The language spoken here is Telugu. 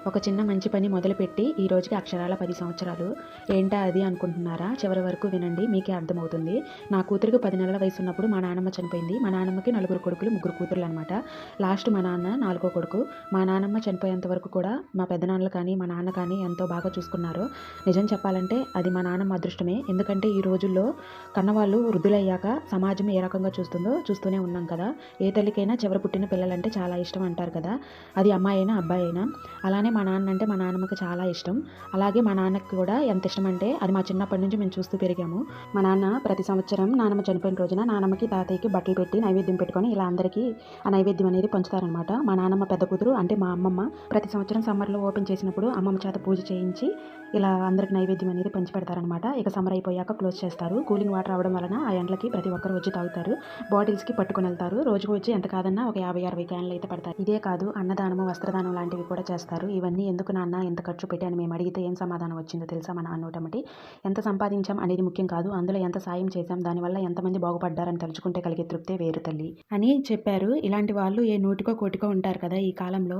ఒక చిన్న మంచి పని మొదలుపెట్టి ఈ రోజుకి అక్షరాల 10 సంవత్సరాలు. ఏంటా అది అనుకుంటున్నారా? చివరి వరకు వినండి, మీకే అర్థమవుతుంది. నా కూతురికి 10 నెలల వయసున్నప్పుడు మా నాన్నమ్మ చనిపోయింది. మా నాన్నమ్మకి నలుగురు కొడుకులు, ముగ్గురు కూతుర్లనమాట. లాస్ట్ మా నాన్న నాలుగో కొడుకు. మా నాన్నమ్మ చనిపోయేంత వరకు కూడా మా పెద్దనాన్నలు కానీ, మా నాన్న కానీ ఎంతో బాగా చూసుకున్నారు. నిజం చెప్పాలంటే అది మా నాన్నమ్మ అదృష్టమే. ఎందుకంటే ఈ రోజుల్లో కన్నవాళ్ళు వృద్ధులయ్యాక సమాజం ఏ రకంగా చూస్తుందో చూస్తూనే ఉన్నాం కదా! ఏ తల్లికైనా చివర పుట్టిన పిల్లలంటే చాలా ఇష్టం అంటారు కదా! అది అమ్మాయి అయినా, అబ్బాయి అయినా. అలానే మా నాన్న అంటే మా నాన్నమ్మకి చాలా ఇష్టం. అలాగే మా నాన్నకి కూడా ఎంత ఇష్టం అంటే అది మా చిన్నప్పటి నుంచి మేము చూస్తూ పెరిగాము. మా నాన్న ప్రతి సంవత్సరం నాన్నమ్మ చనిపోయిన రోజున నాన్నమ్మకి, తాతయ్యకి బట్టలు పెట్టి నైవేద్యం పెట్టుకొని ఇలా అందరికీ ఆ నైవేద్యం అనేది పంచుతారనమాట. మా నాన్నమ్మ పెద్ద కూతురు అంటే మా అమ్మమ్మ ప్రతి సంవత్సరం సమ్మర్లో ఓపెన్ చేసినప్పుడు అమ్మమ్మ చేత పూజ చేయించి ఇలా అందరికి నైవేద్యం అనేది పంచి పెడతారనమాట. ఇక సమ్మర్ అయిపోయాక క్లోజ్ చేస్తారు. కూలింగ్ వాటర్ అవడం వలన ఆ ఎండలకి ప్రతి ఒక్కరు వచ్చి తాగుతారు. బాటిల్స్కి పట్టుకొని వెళ్తారు. రోజుకు వచ్చి ఎంత కాదన్నా ఒక 50-60 క్యాన్లు అయితే పడతాయి. ఇదే కాదు, అన్నదానము, వస్త్రదానం లాంటివి కూడా చేస్తారు. ఇవన్నీ ఎందుకు నాన్న ఎంత ఖర్చు పెట్టి అని మేము అడిగితే ఏం సమాధానం వచ్చిందో తెలుసా మా నాన్న నోటమటి? ఎంత సంపాదించాం అనేది ముఖ్యం కాదు, అందులో ఎంత సాయం చేశాం, దానివల్ల ఎంతమంది బాగుపడ్డారని తలుచుకుంటే కలిగే తృప్తే వేరు తల్లి అని చెప్పారు. ఇలాంటి వాళ్ళు ఏ నూటికో కోటికో ఉంటారు కదా ఈ కాలంలో.